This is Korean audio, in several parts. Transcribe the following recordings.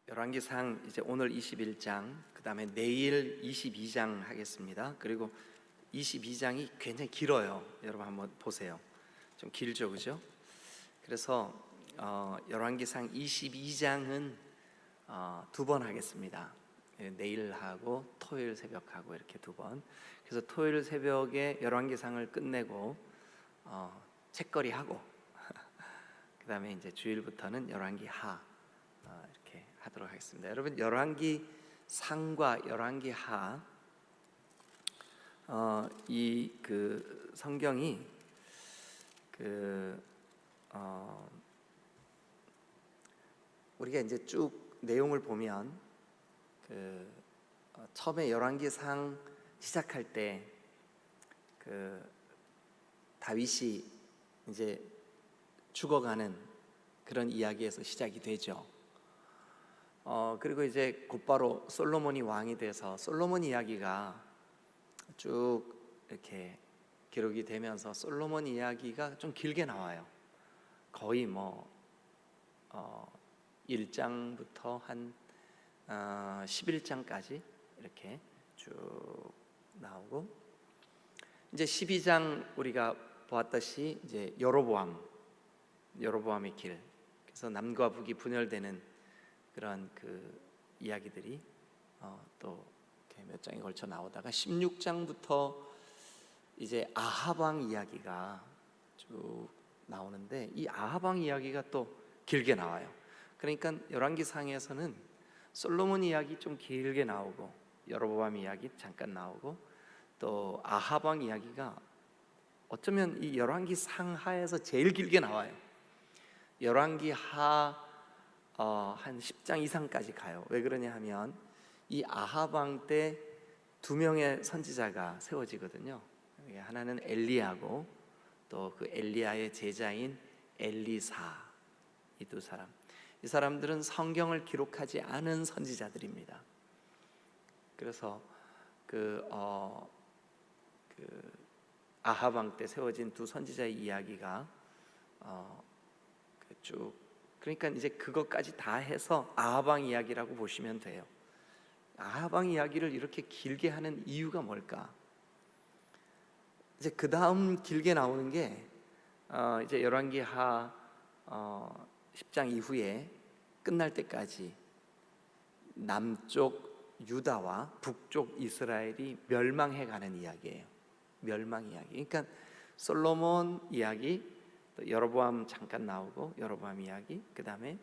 열왕기상 이제 오늘 21장, 그다음에 내일 22장 하겠습니다. 그리고 22장이 굉장히 길어요. 여러분 한번 보세요. 좀 길죠, 그죠? 그래서 열왕기상 22장은 두 번 하겠습니다. 내일 하고 토요일 새벽 하고 이렇게 두 번. 그래서 토요일 새벽에 열왕기상을 끝내고 책거리 하고 그다음에 이제 주일부터는 열왕기하 이렇게 하도록 하겠습니다. 여러분, 열왕기상과 열왕기하 이 그 성경이 우리가 이제 쭉 내용을 보면 처음에 열왕기상 시작할 때 다윗이 이제 죽어가는 그런 이야기에서 시작이 되죠. 그리고 이제 곧바로 솔로몬이 왕이 돼서 솔로몬 이야기가 쭉 이렇게 기록이 되면서 솔로몬 이야기가 좀 길게 나와요. 거의 1장부터 한 11장까지 이렇게 쭉 나오고, 이제 12장 우리가 보았듯이 이제 여로보암의 길, 그래서 남과 북이 분열되는 그런 그 이야기들이 또 몇 장에 걸쳐 나오다가 16장부터 이제 아합 왕 이야기가 쭉 나오는데, 이 아합 왕 이야기가 또 길게 나와요. 그러니까 열왕기상에서는 솔로몬 이야기 좀 길게 나오고, 여로보암 이야기 잠깐 나오고, 또 아합 왕 이야기가 어쩌면 이 열왕기상하에서 제일 길게 나와요. 열왕기하 한 10장 이상까지 가요. 왜 그러냐 하면 이 아합 왕 때 두 명의 선지자가 세워지거든요. 하나는 엘리야고 또 그 엘리야의 제자인 엘리사, 이 두 사람. 이 사람들은 성경을 기록하지 않은 선지자들입니다. 그래서 아합 왕 때 세워진 두 선지자의 이야기가 쭉, 그러니까 이제 그것까지 다 해서 아합 왕 이야기라고 보시면 돼요. 아합 왕 이야기를 이렇게 길게 하는 이유가 뭘까? 이제 그 다음 길게 나오는 게 이제 열왕기하 10장 이후에 끝날 때까지 남쪽 유다와 북쪽 이스라엘이 멸망해가는 이야기예요. 멸망 이야기. 그러니까 솔로몬 이야기, 또 여로보암 잠깐 나오고 여로보암 이야기, 그 다음에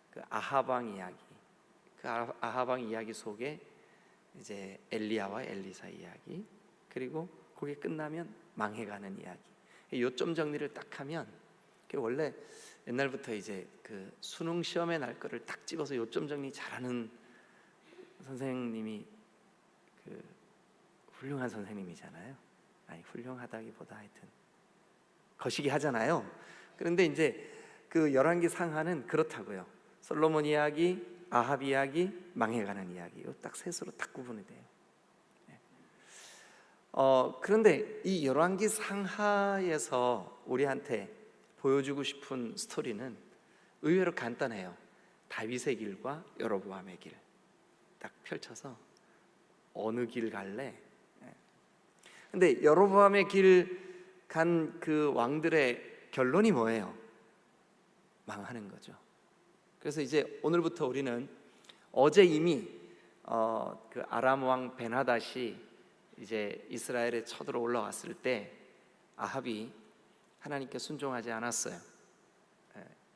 그 아합 왕 이야기, 그 아합 왕 이야기 속에 이제 엘리야와 엘리사 이야기, 그리고 그게 끝나면 망해가는 이야기. 요점 정리를 딱 하면, 원래 옛날부터 이제 그 수능 시험에 날 거를 딱 집어서 요점 정리 잘하는 선생님이 훌륭한 선생님이잖아요. 아니, 훌륭하다기보다 하여튼 거시기 하잖아요. 그런데 이제 그 열왕기상하는 그렇다고요. 솔로몬 이야기, 아합 이야기, 망해가는 이야기, 딱 셋으로 딱 구분이 돼요. 그런데 이 열왕기상하에서 우리한테 보여주고 싶은 스토리는 의외로 간단해요. 다윗의 길과 여로보암의 길 딱 펼쳐서 어느 길 갈래? 근데 여로보암의 길 간 그 왕들의 결론이 뭐예요? 망하는 거죠. 그래서 이제 오늘부터 우리는, 어제 이미 그 아람 왕 베나닷이 이제 이스라엘에 쳐들어 올라왔을 때 아합이 하나님께 순종하지 않았어요.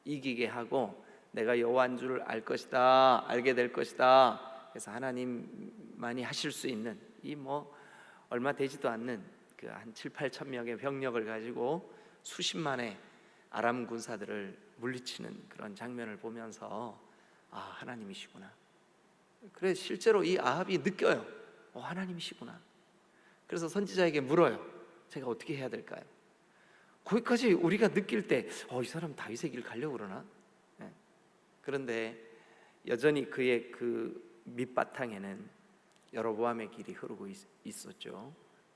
이기게 하고 내가 여호와인 줄 알게 될 것이다. 그래서 하나님만이 하실 수 있는 이 얼마 되지도 않는 그 한 7-8천 명의 병력을 가지고 수십만의 아람 군사들을 물리치는 그런 장면을 보면서 하나님이시구나. 그래, 실제로 이 아합이 느껴요. 하나님이시구나. 그래서 선지자에게 물어요. 제가 어떻게 해야 될까요? 거기까지 우리가 느낄 때 이 사람 다윗의 길 가려고 그러나? 그런데 여전히 그의 그 밑바탕에는 여로보암의 길이 흐르고 있었죠.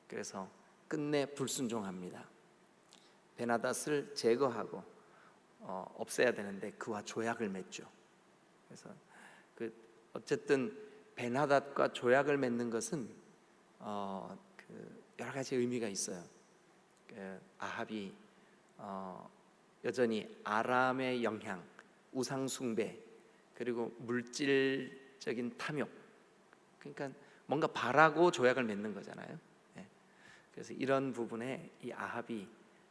그래서 끝내 불순종합니다. 베나닷을 제거하고 없애야 되는데 그와 조약을 맺죠. 그래서 어쨌든 베나닷과 조약을 맺는 것은 여러 가지 의미가 있어요. 아합이 여전히 아람의 영향, 우상 숭배, 그리고 물질적인 탐욕, 그러니까 뭔가 바라고 조약을 맺는 거잖아요. 그래서 이런 부분에 이 아합이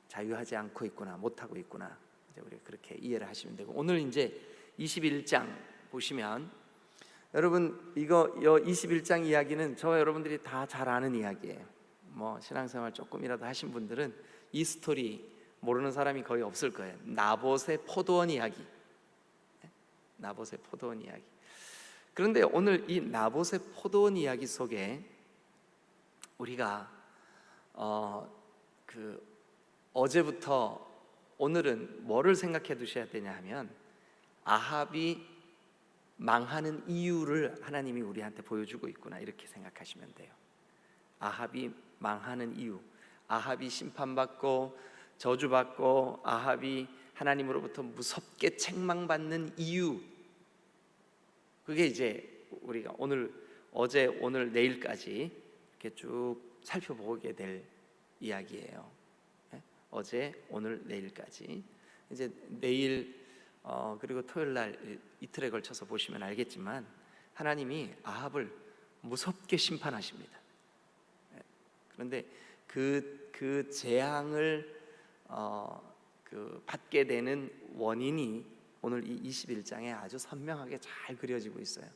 자유하지 않고 있구나, 못하고 있구나, 이제 우리가 그렇게 이해를 하시면 되고, 오늘 이제 21장 보시면 여러분 이거 21장 이야기는 저와 여러분들이 다 잘 아는 이야기예요. 뭐 신앙생활 조금이라도 하신 분들은 이 스토리 모르는 사람이 거의 없을 거예요. 나봇의 포도원 이야기. 나봇의 포도원 이야기. 그런데 오늘 이 나봇의 포도원 이야기 속에 우리가 어제부터 오늘은 뭐를 생각해 두셔야 되냐 하면, 아합이 망하는 이유를 하나님이 우리한테 보여주고 있구나, 이렇게 생각하시면 돼요. 아합이 망하는 이유, 아합이 심판받고 저주받고 아합이 하나님으로부터 무섭게 책망받는 이유, 그게 이제 우리가 어제 오늘 내일까지 이렇게 쭉 살펴보게 될 이야기예요. 어제 오늘 내일까지. 이제 내일 그리고 토요일 날 이틀에 걸쳐서 보시면 알겠지만 하나님이 아합을 무섭게 심판하십니다. 그런데 그 재앙을 받게 되는 원인이 오늘 이 21장에 아주 선명하게 잘 그려지고 있어요.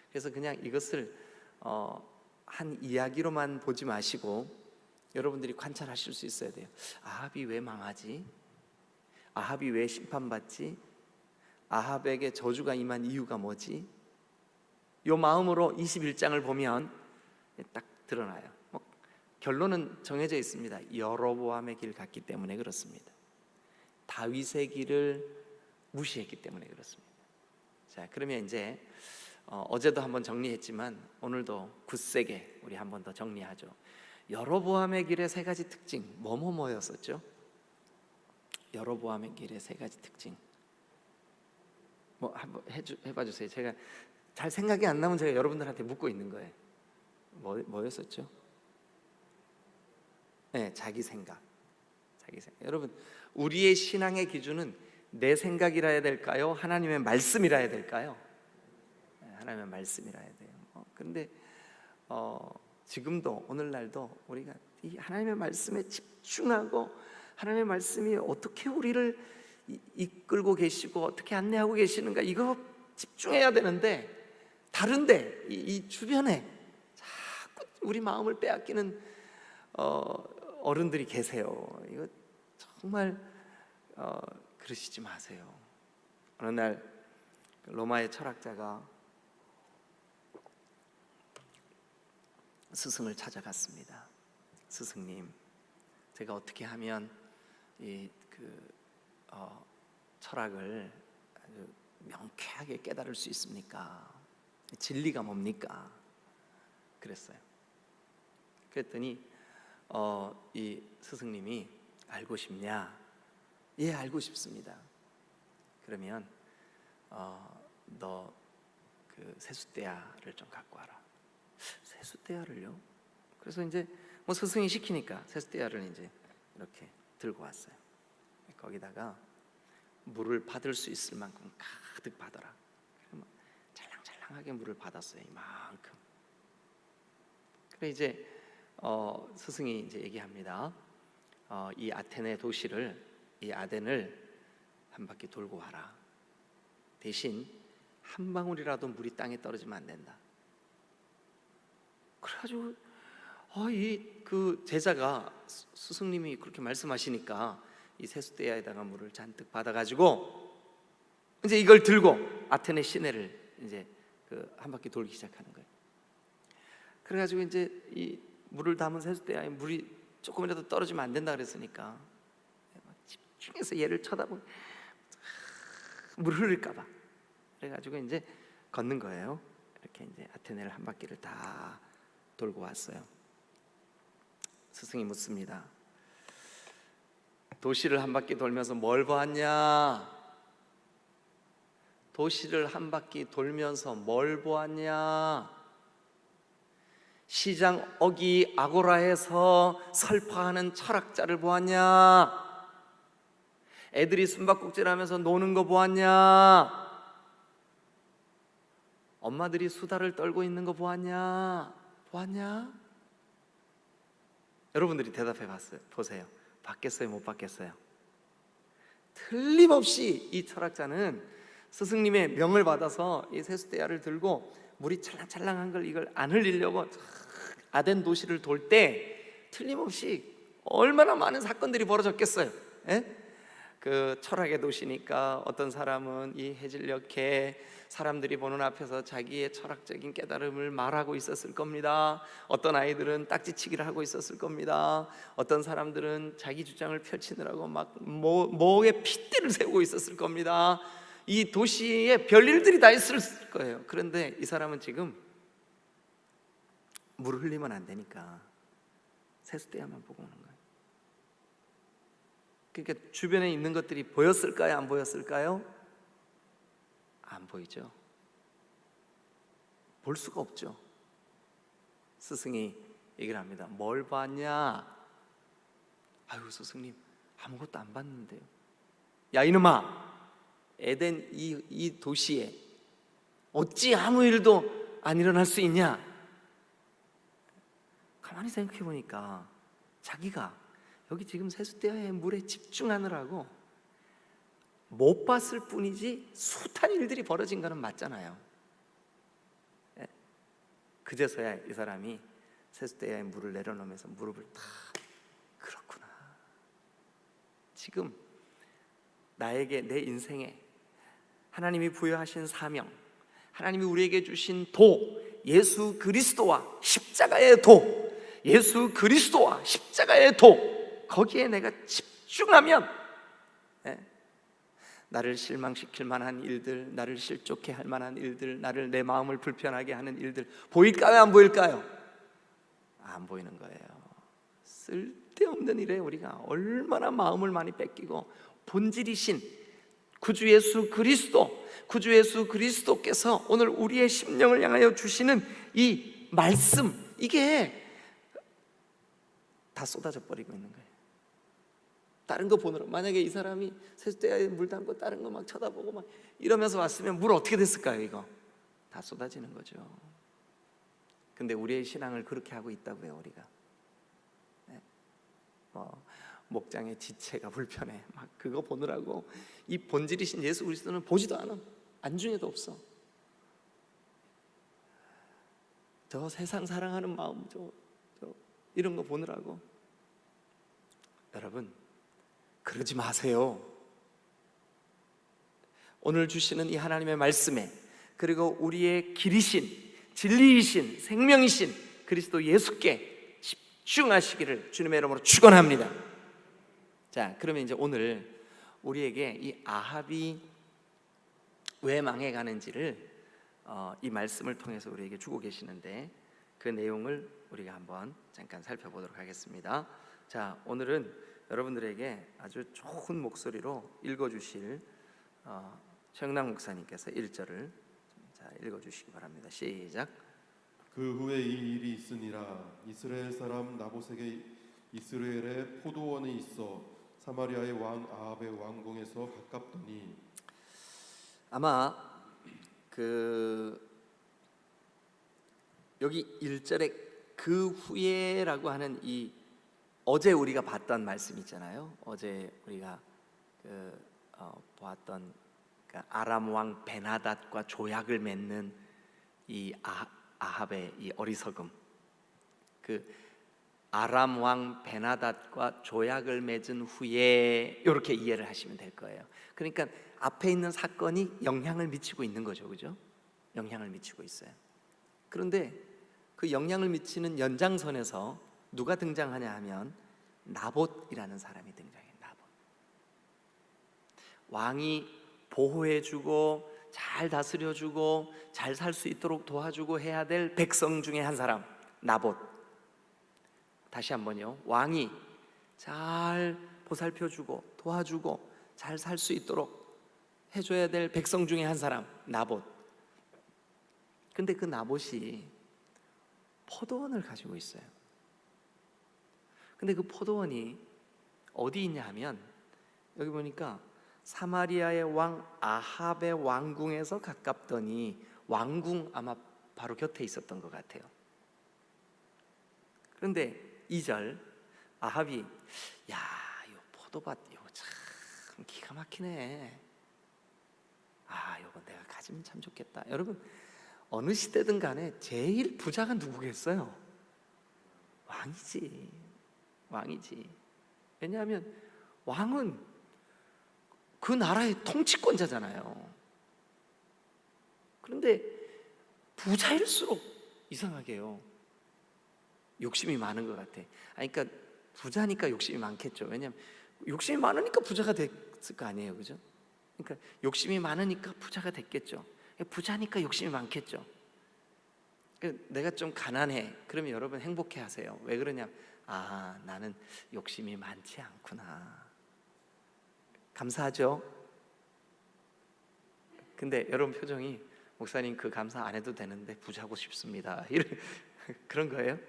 그래서 그냥 이것을 한 이야기로만 보지 마시고 여러분들이 관찰하실 수 있어야 돼요. 아합이 왜 망하지? 아합이 왜 심판받지? 아합에게 저주가 임한 이유가 뭐지? 이 마음으로 21장을 보면 딱 드러나요. 결론은 정해져 있습니다. 여로보암의 길 갔기 때문에 그렇습니다. 다윗의 길을 무시했기 때문에 그렇습니다. 자, 그러면 이제 어제도 한번 정리했지만 오늘도 굳세게 우리 한번 더 정리하죠. 여로보암의 길의 세 가지 특징, 뭐였었죠? 여로보암의 길의 세 가지 특징, 한번 해봐 주세요. 제가 잘 생각이 안 나면 제가 여러분들한테 묻고 있는 거예요. 뭐였었죠? 네, 자기 생각. 여러분, 우리의 신앙의 기준은 내 생각이라 해야 될까요? 하나님의 말씀이라 해야 될까요? 네, 하나님의 말씀이라 해야 돼요. 그런데 지금도 오늘날도 우리가 이 하나님의 말씀에 집중하고, 하나님의 말씀이 어떻게 우리를 이끌고 계시고 어떻게 안내하고 계시는가, 이거 집중해야 되는데 다른데 이 주변에 자꾸 우리 마음을 빼앗기는 어른들이 계세요. 이거 정말 그러시지 마세요. 어느 날 로마의 철학자가 스승을 찾아갔습니다. 스승님, 제가 어떻게 하면 철학을 아주 명쾌하게 깨달을 수 있습니까? 진리가 뭡니까? 그랬어요. 그랬더니 이 스승님이 알고 싶냐? 예, 알고 싶습니다. 그러면 너 그 세숫대야를 좀 갖고 와라. 세숫대야를요? 그래서 이제 스승이 시키니까 세숫대야를 이제 이렇게 들고 왔어요. 거기다가 물을 받을 수 있을 만큼 가득 받아라. 찰랑찰랑하게 물을 받았어요. 이만큼. 그래 이제 스승이 이제 얘기합니다. 이 아테네 도시를, 이 아덴을 한 바퀴 돌고 와라. 대신 한 방울이라도 물이 땅에 떨어지면 안 된다. 그래가지고 그 제자가 스승님이 그렇게 말씀하시니까 이 세숫대야에다가 물을 잔뜩 받아가지고 이제 이걸 들고 아테네 시내를 이제 한 바퀴 돌기 시작하는 거예요. 그래가지고 이제 이 물을 담은 세숫대야에 물이 조금이라도 떨어지면 안 된다 그랬으니까 집중해서 얘를 쳐다보고 물 흐를까봐 그래가지고 이제 걷는 거예요. 이렇게 이제 아테네를 한 바퀴를 다 돌고 왔어요. 스승이 묻습니다. 도시를 한 바퀴 돌면서 뭘 보았냐? 도시를 한 바퀴 돌면서 뭘 보았냐? 시장 어기 아고라에서 설파하는 철학자를 보았냐? 애들이 숨바꼭질하면서 노는 거 보았냐? 엄마들이 수다를 떨고 있는 거 보았냐? 보았냐? 여러분들이 대답해 보세요. 봤겠어요? 못 봤겠어요? 틀림없이 이 철학자는 스승님의 명을 받아서 이 세숫대야를 들고 물이 찰랑찰랑한 걸 이걸 안 흘리려고 아덴 도시를 돌 때 틀림없이 얼마나 많은 사건들이 벌어졌겠어요. 예? 그 철학의 도시니까 어떤 사람은 이 해질녘에 사람들이 보는 앞에서 자기의 철학적인 깨달음을 말하고 있었을 겁니다. 어떤 아이들은 딱지치기를 하고 있었을 겁니다. 어떤 사람들은 자기 주장을 펼치느라고 막 목에 핏대를 세우고 있었을 겁니다. 이 도시에 별일들이 다 있을 거예요. 그런데 이 사람은 지금 물을 흘리면 안 되니까 세숫대야만 보고 오는 거예요. 그러니까 주변에 있는 것들이 보였을까요? 안 보였을까요? 안 보이죠. 볼 수가 없죠. 스승이 얘기를 합니다. 뭘 봤냐? 아유 스승님 아무것도 안 봤는데요. 야 이놈아, 에덴 이 도시에 어찌 아무 일도 안 일어날 수 있냐? 가만히 생각해 보니까 자기가 여기 지금 세숫대야의 물에 집중하느라고 못 봤을 뿐이지 숱한 일들이 벌어진 거는 맞잖아요. 그제서야 이 사람이 세숫대야의 물을 내려놓으면서 무릎을 탁, 그렇구나. 지금 나에게, 내 인생에 하나님이 부여하신 사명, 하나님이 우리에게 주신 도, 예수 그리스도와 십자가의 도, 예수 그리스도와 십자가의 도, 거기에 내가 집중하면 나를 실망시킬 만한 일들, 나를 실족해 할 만한 일들, 나를 내 마음을 불편하게 하는 일들 보일까요? 안 보일까요? 안 보이는 거예요. 쓸데없는 일에 우리가 얼마나 마음을 많이 뺏기고, 본질이신 구주 예수 그리스도께서 오늘 우리의 심령을 향하여 주시는 이 말씀, 이게 다 쏟아져 버리고 있는 거예요. 다른 거 보느라, 만약에 이 사람이 세숫대야에 물 담고 다른 거 막 쳐다보고 막 이러면서 왔으면 물 어떻게 됐을까요? 이거 다 쏟아지는 거죠. 근데 우리의 신앙을 그렇게 하고 있다고요. 우리가 목장의 지체가 불편해 막 그거 보느라고 이 본질이신 예수 그리스도는 보지도 않아. 안중에도 없어. 저 세상 사랑하는 마음, 저 이런 거 보느라고. 여러분 그러지 마세요. 오늘 주시는 이 하나님의 말씀에, 그리고 우리의 길이신, 진리이신, 생명이신 그리스도 예수께 집중하시기를 주님의 이름으로 축원합니다. 자, 그러면 이제 오늘 우리에게 이 아합이 왜 망해가는지를 이 말씀을 통해서 우리에게 주고 계시는데, 그 내용을 우리가 한번 잠깐 살펴보도록 하겠습니다. 자, 오늘은 여러분들에게 아주 좋은 목소리로 읽어주실 최영남 목사님께서 1절을 읽어주시기 바랍니다. 시작. 그 후에 이 일이 있으니라. 이스라엘 사람 나봇에게 이스라엘에 포도원이 있어 사마리아의 왕 아합의 왕궁에서 가깝더니. 아마 여기 1절에 그 후에라고 하는 이 어제 우리가 봤던 말씀 있잖아요. 어제 우리가 보았던 아람 왕 베나닷과 조약을 맺는 이 아합의 이 어리석음, 그 아람 왕 베나닷과 조약을 맺은 후에 이렇게 이해를 하시면 될 거예요. 그러니까 앞에 있는 사건이 영향을 미치고 있는 거죠, 그죠? 영향을 미치고 있어요. 그런데 그 영향을 미치는 연장선에서 누가 등장하냐 하면 나봇이라는 사람이 등장해요. 나봇. 왕이 보호해주고 잘 다스려주고 잘 살 수 있도록 도와주고 해야 될 백성 중에 한 사람, 나봇. 다시 한번요. 왕이 잘 보살펴주고 도와주고 잘 살 수 있도록 해줘야 될 백성 중에 한 사람, 나봇. 근데 그 나봇이 포도원을 가지고 있어요. 근데 그 포도원이 어디 있냐 하면 여기 보니까 사마리아의 왕 아합의 왕궁에서 가깝더니, 왕궁 아마 바로 곁에 있었던 것 같아요. 그런데 2절 아합이 야, 이 포도밭 이거 참 기가 막히네. 아, 이거 내가 가지면 참 좋겠다. 여러분, 어느 시대든 간에 제일 부자가 누구겠어요? 왕이지. 왕이지. 왜냐하면 왕은 그 나라의 통치권자잖아요. 그런데 부자일수록 이상하게요, 욕심이 많은 것 같아. 아니, 그러니까 부자니까 욕심이 많겠죠. 왜냐하면 욕심이 많으니까 부자가 됐을 거 아니에요, 그죠? 그러니까 욕심이 많으니까 부자가 됐겠죠. 부자니까 욕심이 많겠죠. 내가 좀 가난해, 그러면 여러분 행복해 하세요. 왜 그러냐? 아, 나는 욕심이 많지 않구나. 감사하죠? 근데 여러분 표정이 목사님 그 감사 안 해도 되는데 부자고 싶습니다, 이런 그런 거예요?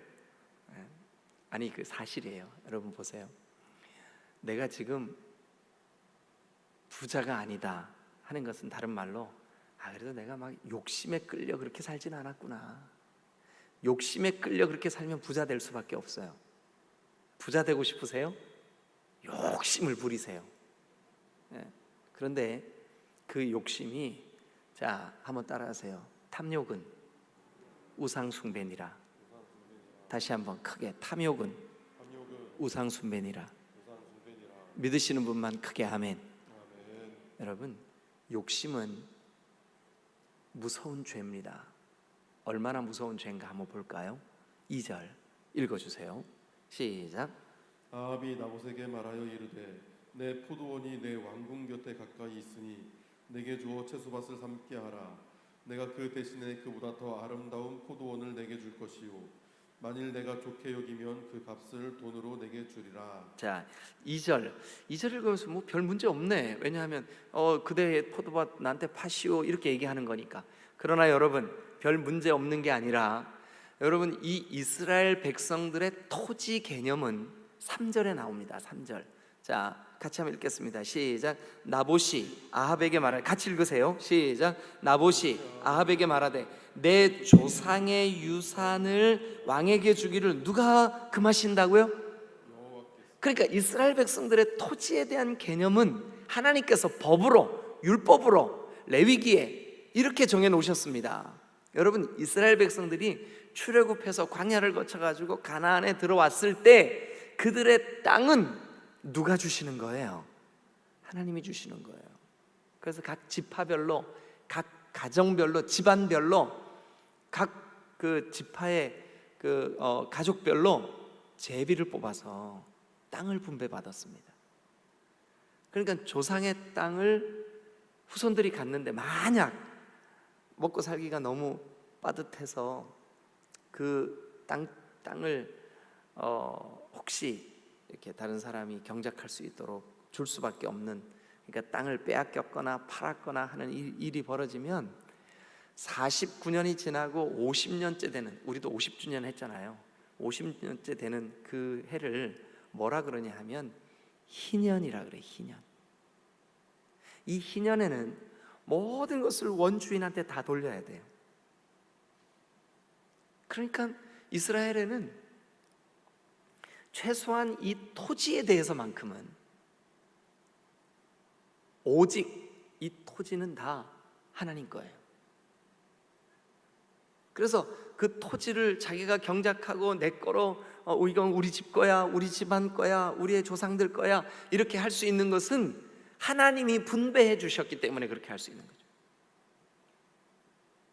아니, 그 사실이에요. 여러분 보세요. 내가 지금 부자가 아니다 하는 것은 다른 말로, 아, 그래도 내가 막 욕심에 끌려 그렇게 살진 않았구나. 욕심에 끌려 그렇게 살면 부자 될 수밖에 없어요. 부자 되고 싶으세요? 욕심을 부리세요. 그런데 그 욕심이, 자, 한번 따라하세요. 탐욕은 우상숭배니라. 다시 한번 크게, 탐욕은 우상숭배니라. 믿으시는 분만 크게 아멘. 여러분, 욕심은 무서운 죄입니다. 얼마나 무서운 죄인가 한번 볼까요? 2절 읽어주세요. 시작. 아합이 나봇에게 말하여 이르되 내 포도원이 내 왕궁 곁에 가까이 있으니 내게 주어 채소밭을 삼게 하라. 내가 그 대신에 그보다 더 아름다운 포도원을 내게 줄 것이요 만일 내가 좋게 여기면 그 값을 돈으로 내게 주리라. 자, 2절 읽으면서 뭐 별 문제 없네. 왜냐하면 그대의 포도밭 나한테 파시오 이렇게 얘기하는 거니까. 그러나 여러분, 별 문제 없는 게 아니라, 여러분, 이 이스라엘 백성들의 토지 개념은 3절에 나옵니다. 3절. 자, 같이 한번 읽겠습니다. 시작. 나봇이 아합에게 말하되, 같이 읽으세요. 시작. 나봇이 아합에게 말하되 내 조상의 유산을 왕에게 주기를 누가 금하신다고요? 그러니까 이스라엘 백성들의 토지에 대한 개념은 하나님께서 법으로, 율법으로, 레위기에 이렇게 정해 놓으셨습니다. 여러분, 이스라엘 백성들이 출애굽해서 광야를 거쳐가지고 가나안에 들어왔을 때 그들의 땅은 누가 주시는 거예요? 하나님이 주시는 거예요. 그래서 각 지파별로, 각 가정별로, 집안별로, 각 그 지파의 그 가족별로 제비를 뽑아서 땅을 분배받았습니다. 그러니까 조상의 땅을 후손들이 갔는데 만약 먹고 살기가 너무 빠듯해서 그 땅을 혹시 이렇게 다른 사람이 경작할 수 있도록 줄 수밖에 없는, 그러니까 땅을 빼앗겼거나 팔았거나 하는 일이 벌어지면 49년이 지나고 50년째 되는, 우리도 50주년 했잖아요. 50년째 되는 그 해를 뭐라 그러냐 하면 희년이라 그래. 희년. 이 희년에는 모든 것을 원주인한테 다 돌려야 돼요. 그러니까 이스라엘에는 최소한 이 토지에 대해서만큼은, 오직 이 토지는 다 하나님 거예요. 그래서 그 토지를 자기가 경작하고 내 거로, 이건 우리 집 거야, 우리 집안 거야, 우리의 조상들 거야, 이렇게 할 수 있는 것은 하나님이 분배해 주셨기 때문에 그렇게 할 수 있는 거죠.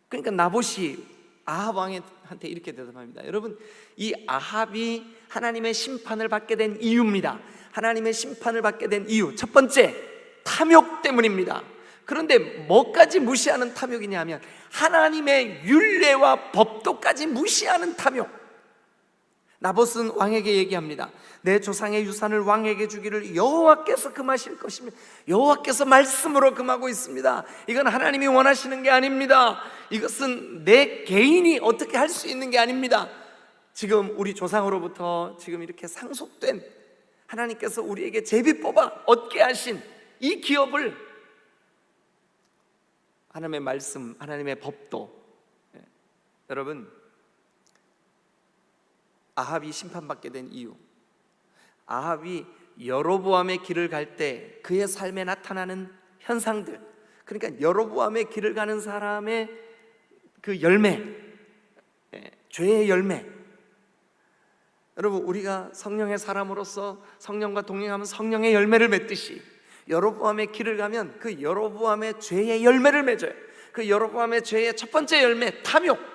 그러니까 나봇이 아합 왕한테 이렇게 대답합니다. 여러분, 이 아합이 하나님의 심판을 받게 된 이유입니다. 하나님의 심판을 받게 된 이유, 첫 번째, 탐욕 때문입니다. 그런데 뭐까지 무시하는 탐욕이냐 하면 하나님의 율례와 법도까지 무시하는 탐욕. 나봇은 왕에게 얘기합니다. 내 조상의 유산을 왕에게 주기를 여호와께서 금하실 것이며 여호와께서 말씀으로 금하고 있습니다. 이건 하나님이 원하시는 게 아닙니다. 이것은 내 개인이 어떻게 할 수 있는 게 아닙니다. 지금 우리 조상으로부터 지금 이렇게 상속된 하나님께서 우리에게 제비 뽑아 얻게 하신 이 기업을 하나님의 말씀, 하나님의 법도, 여러분, 아합이 심판받게 된 이유, 아합이 여로보암의 길을 갈 때 그의 삶에 나타나는 현상들, 그러니까 여로보암의 길을 가는 사람의 그 열매, 죄의 열매. 여러분, 우리가 성령의 사람으로서 성령과 동행하면 성령의 열매를 맺듯이 여로보암의 길을 가면 그 여로보암의 죄의 열매를 맺어요. 그 여로보암의 죄의 첫 번째 열매, 탐욕.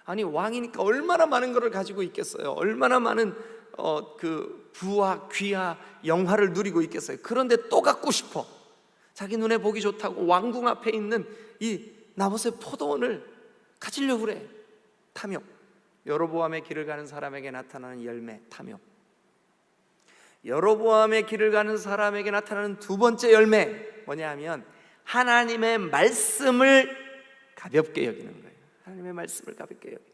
아니, 왕이니까 얼마나 많은 것을 가지고 있겠어요. 얼마나 많은 그 부와 귀와 영화를 누리고 있겠어요. 그런데 또 갖고 싶어. 자기 눈에 보기 좋다고 왕궁 앞에 있는 이 나봇의 포도원을 가지려고 그래. 탐욕. 여로보암의 길을 가는 사람에게 나타나는 열매, 탐욕. 여로보암의 길을 가는 사람에게 나타나는 두 번째 열매 뭐냐 하면 하나님의 말씀을 가볍게 여기는 거예요. 하나님의 말씀을 가볍게 여기.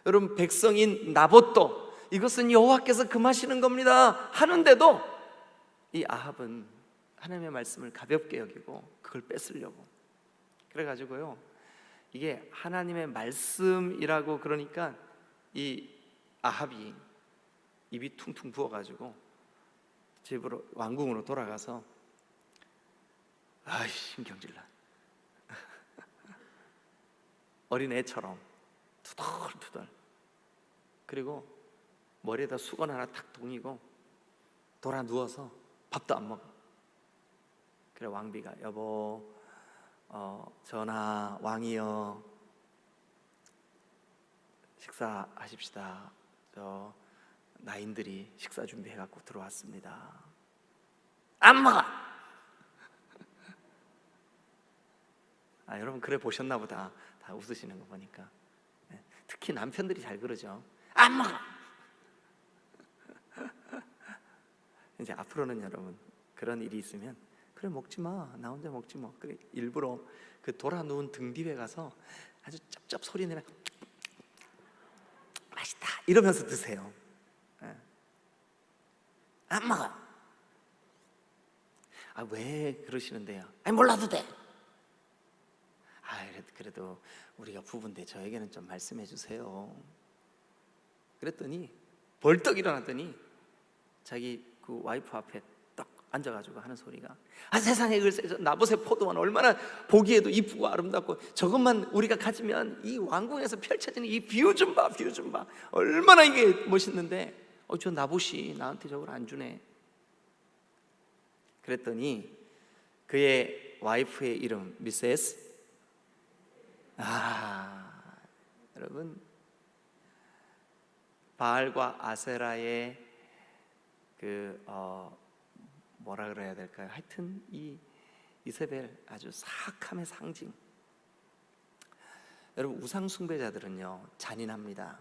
여러분, 백성인 나봇도 이것은 여호와께서 금하시는 겁니다 하는데도 이 아합은 하나님의 말씀을 가볍게 여기고 그걸 뺏으려고. 그래가지고요, 이게 하나님의 말씀이라고 그러니까 이 아합이 입이 퉁퉁 부어가지고 집으로, 왕궁으로 돌아가서 아이, 신경질나. 어린애처럼 투덜투덜, 그리고 머리에다 수건 하나 탁 동이고 돌아 누워서 밥도 안 먹어. 그래, 왕비가 여보, 전하, 왕이여, 식사하십시다. 저 나인들이 식사 준비해갖고 들어왔습니다. 안 먹어. 여러분, 그래 보셨나 보다. 다 웃으시는 거 보니까. 특히 남편들이 잘 그러죠. 안 먹어. 이제 앞으로는 여러분, 그런 일이 있으면 그래, 먹지 마, 나 혼자 먹지 뭐. 그래, 일부러 그 돌아 누운 등 뒤에 가서 아주 쩝쩝 소리 내면 맛있다 이러면서 드세요. 안 먹어. 왜 그러시는데요? 몰라도 돼. 그래도 우리가 부부인데 저에게는 좀 말씀해 주세요. 그랬더니 벌떡 일어났더니 자기 그 와이프 앞에 딱 앉아가지고 하는 소리가, 세상에 글쎄 나봇의 포도원 얼마나 보기에도 이쁘고 아름답고 저것만 우리가 가지면 이 왕궁에서 펼쳐지는 이 뷰 좀 봐, 뷰 좀 봐, 얼마나 이게 멋있는데 저 나봇이 나한테 저걸 안 주네. 그랬더니 그의 와이프의 이름 미세스, 여러분, 바알과 아세라의 뭐라 그래야 될까요? 하여튼 이 이세벨, 아주 사악함의 상징. 여러분, 우상 숭배자들은요 잔인합니다.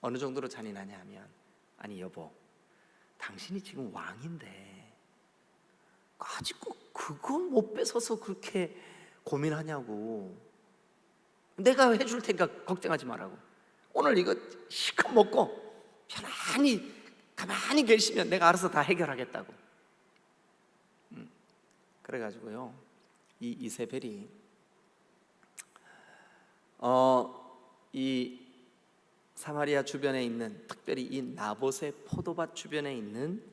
어느 정도로 잔인하냐 하면, 아니 여보, 당신이 지금 왕인데 아직 그거 못 뺏어서 그렇게 고민하냐고. 내가 해줄 테니까 걱정하지 말라고. 오늘 이거 실컷 먹고 편안히 가만히 계시면 내가 알아서 다 해결하겠다고. 그래가지고요, 이 이세벨이 이 사마리아 주변에 있는, 특별히 이 나봇의 포도밭 주변에 있는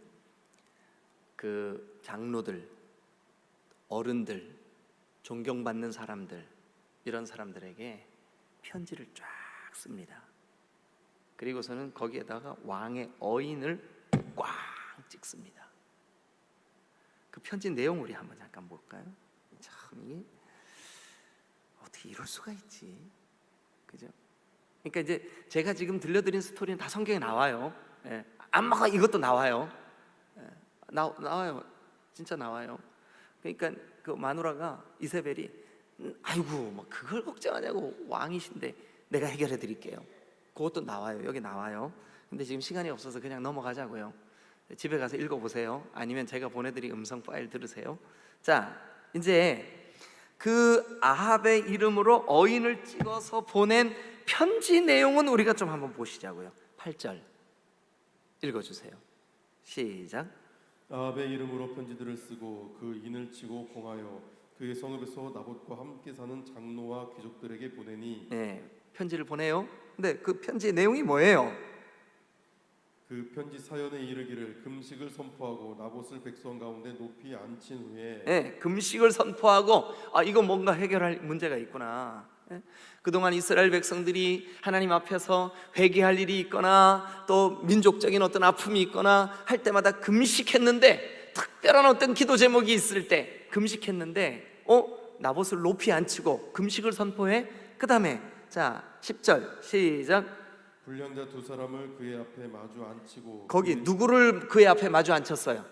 그 장로들, 어른들, 존경받는 사람들, 이런 사람들에게 편지를 쫙 씁니다. 그리고서는 거기에다가 왕의 어인을 꽝 찍습니다. 그 편지 내용 우리 한번 잠깐 볼까요? 참, 이게 어떻게 이럴 수가 있지, 그죠? 그러니까 이제 제가 지금 들려드린 스토리는 다 성경에 나와요. 안 먹어 이것도 나와요. 나와요, 진짜 나와요. 그러니까 그 마누라가, 이세벨이 아이고 뭐 그걸 걱정하냐고, 왕이신데 내가 해결해 드릴게요. 그것도 나와요. 여기 나와요. 근데 지금 시간이 없어서 그냥 넘어가자고요. 집에 가서 읽어보세요. 아니면 제가 보내드린 음성 파일 들으세요. 자, 이제 그 아합의 이름으로 어인을 찍어서 보낸 편지 내용은 우리가 좀 한번 보시자고요. 8절 읽어주세요. 시작. 아합의 이름으로 편지들을 쓰고 그 인을 치고 공하여 그의 성읍에서 나봇과 함께 사는 장로와 귀족들에게 보내니 네, 편지를 보내요. 근데 그 편지의 내용이 뭐예요? 그 편지 사연에 이르기를 금식을 선포하고 나봇을 백성 가운데 높이 앉힌 후에 네, 금식을 선포하고 이거 뭔가 해결할 문제가 있구나. 그동안 이스라엘 백성들이 하나님 앞에서 회개할 일이 있거나 또 민족적인 어떤 아픔이 있거나 할 때마다 금식했는데, 특별한 어떤 기도 제목이 있을 때 금식했는데 나봇을 높이 앉히고 금식을 선포해. 그 다음에 자 10절 시작. 불량자 두 사람을 그의 앞에 마주 앉히고 거기 누구를 그의 앞에 마주 앉혔어요?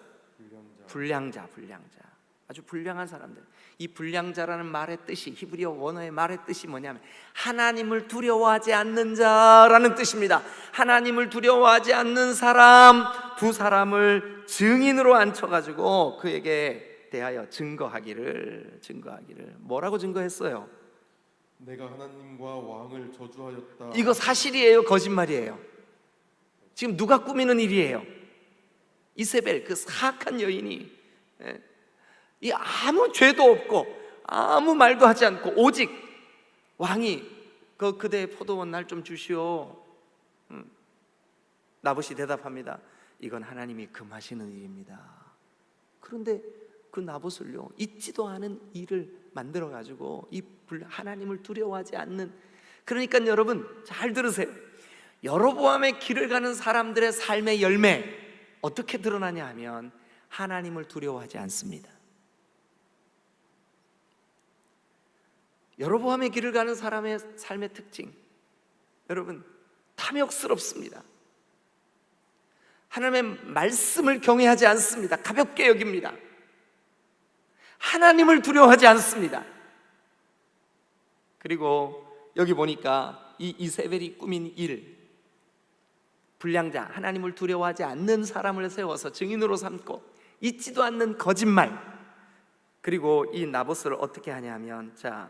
불량자 불량자. 아주 불량한 사람들. 이 불량자라는 말의 뜻이, 히브리어 원어의 말의 뜻이 뭐냐면 하나님을 두려워하지 않는 자라는 뜻입니다. 하나님을 두려워하지 않는 사람 두 사람을 증인으로 앉혀가지고 그에게 대하여 증거하기를. 뭐라고 증거했어요? 내가 하나님과 왕을 저주하였다. 이거 사실이에요, 거짓말이에요? 지금 누가 꾸미는 일이에요? 이세벨, 그 사악한 여인이 이 아무 죄도 없고 아무 말도 하지 않고 오직 왕이 그대의 포도원 날 좀 주시오. 나봇이 대답합니다. 이건 하나님이 금하시는 일입니다. 그런데 그 나봇을요, 있지도 않은 일을 만들어 가지고 이 하나님을 두려워하지 않는. 그러니까 여러분 잘 들으세요. 여로보암의 길을 가는 사람들의 삶의 열매 어떻게 드러나냐 하면 하나님을 두려워하지 않습니다. 여로보암의 길을 가는 사람의 삶의 특징, 여러분 탐욕스럽습니다. 하나님의 말씀을 경외하지 않습니다. 가볍게 여깁니다. 하나님을 두려워하지 않습니다. 그리고 여기 보니까 이 이세벨이 꾸민 일, 불량자, 하나님을 두려워하지 않는 사람을 세워서 증인으로 삼고 있지도 않는 거짓말, 그리고 이 나봇을 어떻게 하냐면 자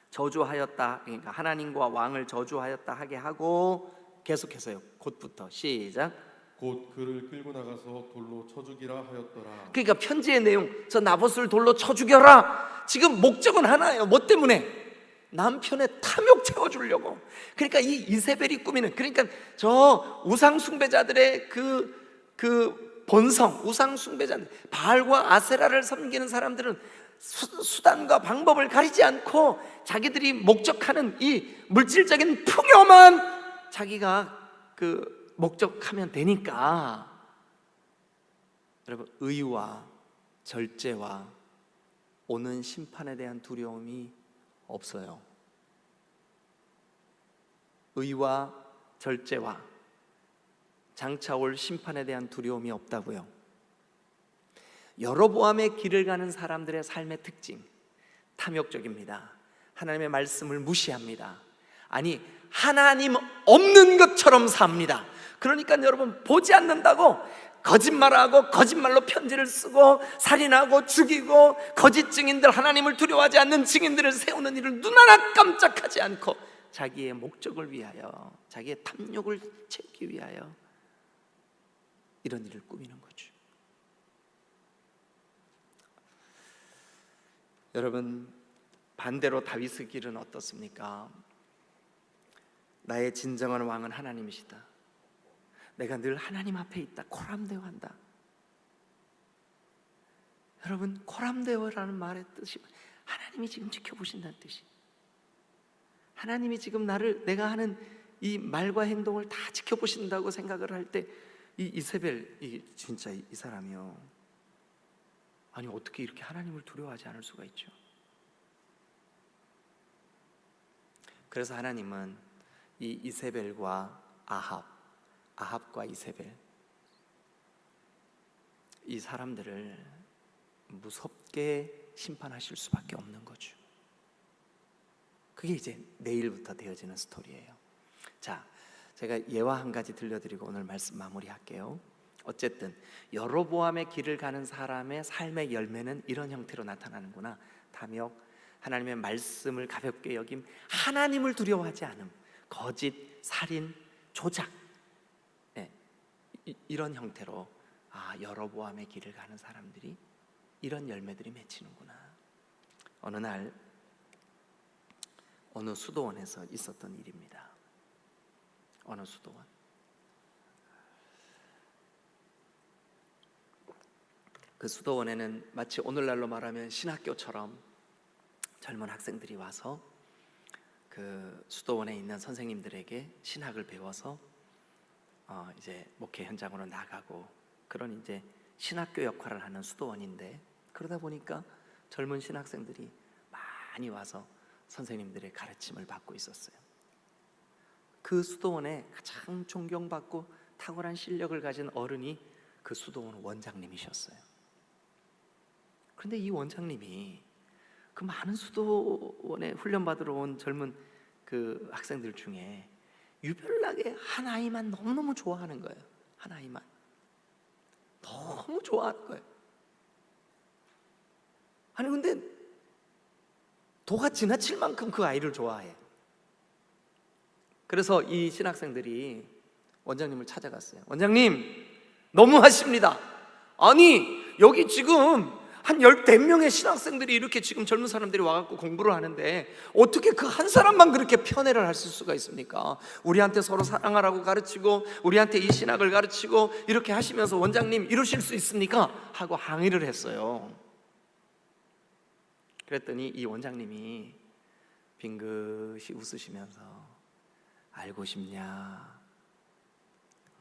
저주하였다, 그러니까 하나님과 왕을 저주하였다 하게 하고 계속해서요. 곧부터 시작. 곧 그를 끌고 나가서 돌로 쳐 죽이라 하였더라. 그러니까 편지의 내용, 저 나봇을 돌로 쳐 죽여라. 지금 목적은 하나예요. 뭐 때문에? 남편의 탐욕 채워주려고. 그러니까 이 이세벨이 꾸미는, 그러니까 저 우상 숭배자들의 그 본성, 우상 숭배자들, 바알과 아세라를 섬기는 사람들은 수단과 방법을 가리지 않고 자기들이 목적하는 이 물질적인 풍요만 자기가 목적하면 되니까. 여러분, 의와 절제와 오는 심판에 대한 두려움이 없어요. 의와 절제와 장차 올 심판에 대한 두려움이 없다고요. 여로보암의 길을 가는 사람들의 삶의 특징, 탐욕적입니다. 하나님의 말씀을 무시합니다. 아니, 하나님 없는 것처럼 삽니다. 그러니까 여러분, 보지 않는다고 거짓말하고 거짓말로 편지를 쓰고 살인하고 죽이고 거짓 증인들, 하나님을 두려워하지 않는 증인들을 세우는 일을 눈 하나 깜짝하지 않고 자기의 목적을 위하여, 자기의 탐욕을 채우기 위하여 이런 일을 꾸미는 거죠. 여러분, 반대로 다윗의 길은 어떻습니까? 나의 진정한 왕은 하나님이시다. 내가 늘 하나님 앞에 있다. 코람데오한다. 여러분, 코람데오라는 말의 뜻이 하나님이 지금 지켜보신다는 뜻이. 하나님이 지금 내가 하는 이 말과 행동을 다 지켜보신다고 생각을 할 때 이 이세벨, 진짜 이 사람이요, 아니 어떻게 이렇게 하나님을 두려워하지 않을 수가 있죠? 그래서 하나님은 이 이세벨과 아합과 이세벨, 이 사람들을 무섭게 심판하실 수밖에 없는 거죠. 그게 이제 내일부터 되어지는 스토리예요. 자, 자, 제가 예화 한 가지 들려드리고 오늘 말씀 마무리할게요. 어쨌든 여로보암의 길을 가는 사람의 삶의 열매는 이런 형태로 나타나는구나. 탐욕, 하나님의 말씀을 가볍게 여김, 하나님을 두려워하지 않음, 거짓, 살인, 조작, 이런 형태로 여로보암의 길을 가는 사람들이 이런 열매들이 맺히는구나. 어느 날 어느 수도원에서 있었던 일입니다. 어느 수도원. 그 수도원에는 마치 오늘날로 말하면 신학교처럼 젊은 학생들이 와서 그 수도원에 있는 선생님들에게 신학을 배워서 이제 목회 현장으로 나가고 그런 이제 신학교 역할을 하는 수도원인데, 그러다 보니까 젊은 신학생들이 많이 와서 선생님들의 가르침을 받고 있었어요. 그 수도원에 가장 존경받고 탁월한 실력을 가진 어른이 그 수도원 원장님이셨어요. 그런데 이 원장님이 그 많은 수도원에 훈련받으러 온 젊은 그 학생들 중에 유별나게 한 아이만 너무너무 좋아하는 거예요. 한 아이만 너무 좋아하는 거예요. 아니 근데 도가 지나칠 만큼 그 아이를 좋아해. 그래서 이 신학생들이 원장님을 찾아갔어요. 원장님, 너무하십니다. 아니 여기 지금 한 14명의 신학생들이 이렇게 지금 젊은 사람들이 와갖고 공부를 하는데 어떻게 그 한 사람만 그렇게 편애를 하실 수가 있습니까? 우리한테 서로 사랑하라고 가르치고 우리한테 이 신학을 가르치고 이렇게 하시면서 원장님 이러실 수 있습니까? 하고 항의를 했어요. 그랬더니 이 원장님이 빙긋이 웃으시면서 알고 싶냐?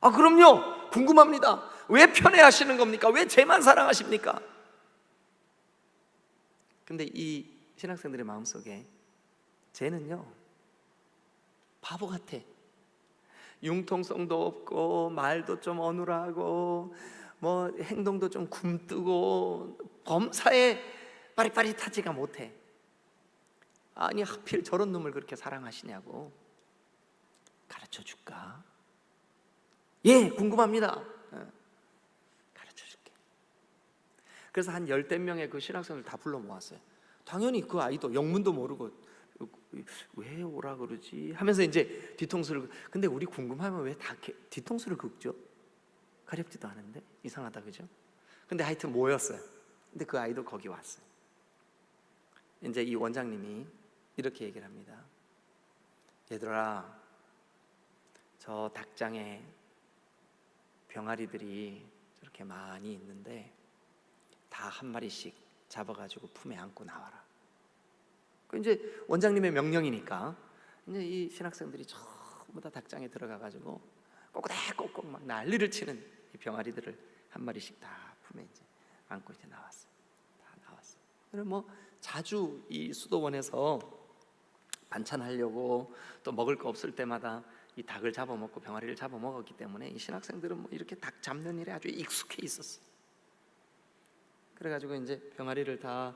그럼요, 궁금합니다. 왜 편애하시는 겁니까? 왜 쟤만 사랑하십니까? 근데 이 신학생들의 마음속에 쟤는요 바보 같아. 융통성도 없고 말도 좀 어눌하고 뭐 행동도 좀 굼뜨고 범사에 빠릿빠릿하지가 못해. 아니 하필 저런 놈을 그렇게 사랑하시냐고. 가르쳐 줄까? 예, 궁금합니다. 가르쳐 줄게. 그래서 한 10명의 그 신학생을 다 불러 모았어요. 당연히 그 아이도 영문도 모르고 왜 오라 그러지 하면서 이제 뒤통수를, 근데 우리 궁금하면 왜 다 뒤통수를 긁죠? 가렵지도 않은데 이상하다, 그죠? 근데 하여튼 모였어요. 근데 그 아이도 거기 왔어요. 이제 이 원장님이 이렇게 얘기를 합니다. 얘들아, 저 닭장에 병아리들이 저렇게 많이 있는데 다 한 마리씩 잡아가지고 품에 안고 나와라. 그 이제 원장님의 명령이니까 이제 이 신학생들이 전부 다 닭장에 들어가가지고 꼬꼬닥꼬꼬 막 난리를 치는 이 병아리들을 한 마리씩 다 품에 이제 안고 이제 나왔어요. 다 나왔어요. 그럼 뭐 자주 이 수도원에서 반찬하려고 또 먹을 거 없을 때마다 이 닭을 잡아먹고 병아리를 잡아먹었기 때문에 이 신학생들은 뭐 이렇게 닭 잡는 일에 아주 익숙해 있었어요. 그래가지고 이제 병아리를 다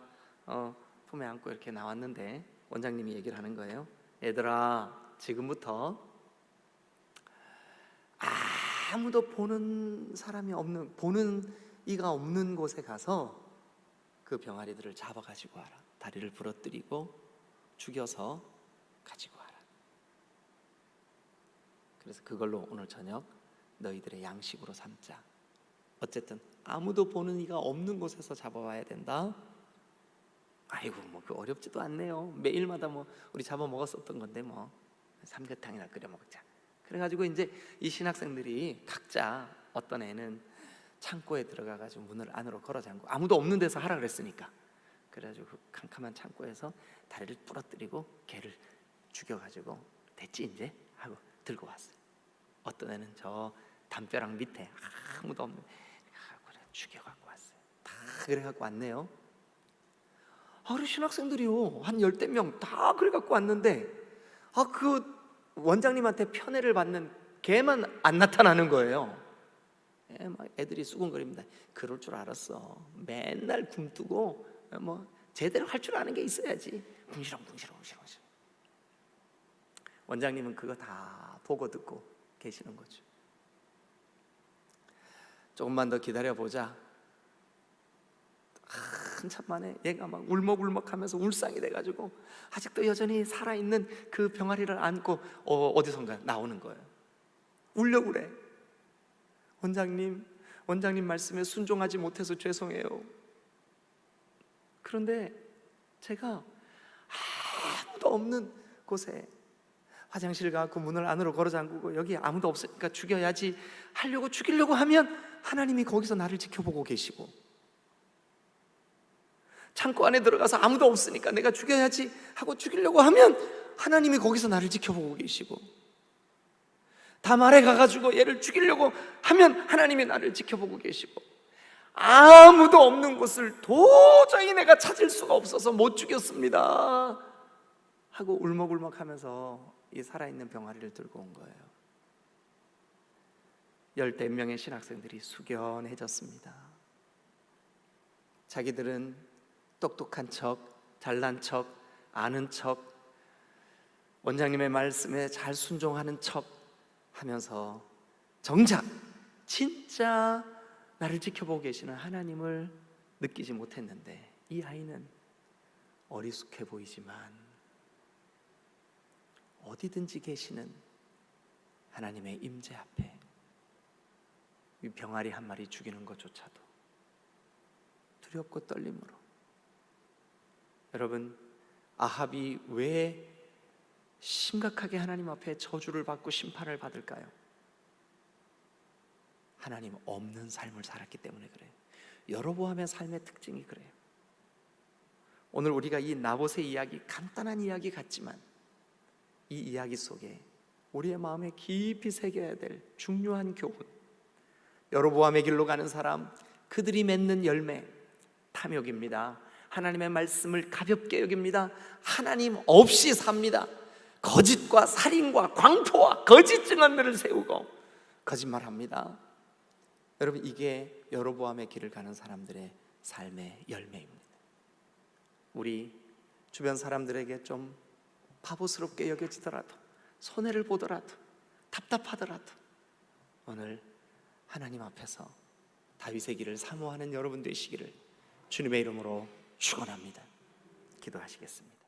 품에 안고 이렇게 나왔는데 원장님이 얘기를 하는 거예요. 얘들아, 지금부터 아무도 보는 사람이 없는, 보는 이가 없는 곳에 가서 그 병아리들을 잡아가지고 와라. 다리를 부러뜨리고 죽여서 가지고 와라. 그래서 그걸로 오늘 저녁 너희들의 양식으로 삼자. 어쨌든 아무도 보는 이가 없는 곳에서 잡아와야 된다. 아이고 뭐 그 어렵지도 않네요. 매일마다 뭐 우리 잡아 먹었었던 건데 뭐 삼계탕이나 끓여 먹자. 그래가지고 이제 이 신학생들이 각자 어떤 애는 창고에 들어가가지고 문을 안으로 걸어 잠고, 아무도 없는 데서 하라 그랬으니까. 그래가지고 그 캄캄한 창고에서 다리를 부러뜨리고 개를 죽여가지고 됐지 이제 하고 들고 왔어요. 어떤 애는 저 담벼락 밑에 아무도 없는 그래 죽여갖고 왔어요. 다 그래갖고 왔네요. 우리 신학생들이요 한 10명 다 그래갖고 왔는데 그 원장님한테 편애를 받는 걔만 안 나타나는 거예요. 막 애들이 수군거립니다. 그럴 줄 알았어. 맨날 굼뜨고 뭐 제대로 할 줄 아는 게 있어야지. 궁시렁. 원장님은 그거 다 보고 듣고 계시는 거죠. 조금만 더 기다려보자. 한참 만에 얘가 막 울먹울먹하면서 울상이 돼가지고 아직도 여전히 살아있는 그 병아리를 안고 어디선가 나오는 거예요. 울려고 그래. 원장님 말씀에 순종하지 못해서 죄송해요. 그런데 제가 아무도 없는 곳에 화장실 가고 문을 안으로 걸어 잠그고 여기 아무도 없으니까 죽여야지 하려고 죽이려고 하면 하나님이 거기서 나를 지켜보고 계시고, 창고 안에 들어가서 아무도 없으니까 내가 죽여야지 하고 죽이려고 하면 하나님이 거기서 나를 지켜보고 계시고, 다말에 가가지고 얘를 죽이려고 하면 하나님이 나를 지켜보고 계시고, 아무도 없는 곳을 도저히 내가 찾을 수가 없어서 못 죽였습니다 하고 울먹울먹하면서 이 살아있는 병아리를 들고 온 거예요. 10명의 신학생들이 숙연해졌습니다. 자기들은 똑똑한 척, 잘난 척, 아는 척, 원장님의 말씀에 잘 순종하는 척 하면서 정작 진짜 나를 지켜보고 계시는 하나님을 느끼지 못했는데, 이 아이는 어리숙해 보이지만 어디든지 계시는 하나님의 임재 앞에 이 병아리 한 마리 죽이는 것조차도 두렵고 떨림으로. 여러분, 아합이 왜 심각하게 하나님 앞에 저주를 받고 심판을 받을까요? 하나님 없는 삶을 살았기 때문에 그래요. 여로보암의 삶의 특징이 그래요. 오늘 우리가 이 나봇의 이야기, 간단한 이야기 같지만 이 이야기 속에 우리의 마음에 깊이 새겨야 될 중요한 교훈, 여로보암의 길로 가는 사람, 그들이 맺는 열매, 탐욕입니다. 하나님의 말씀을 가볍게 여깁니다. 하나님 없이 삽니다. 거짓과 살인과 광포와 거짓 증언들을 세우고 거짓말합니다. 여러분, 이게 여로보암의 길을 가는 사람들의 삶의 열매입니다. 우리 주변 사람들에게 좀 바보스럽게 여겨지더라도, 손해를 보더라도, 답답하더라도 오늘 하나님 앞에서 다윗의 길을 사모하는 여러분 되시기를 주님의 이름으로 축원합니다. 기도하시겠습니다.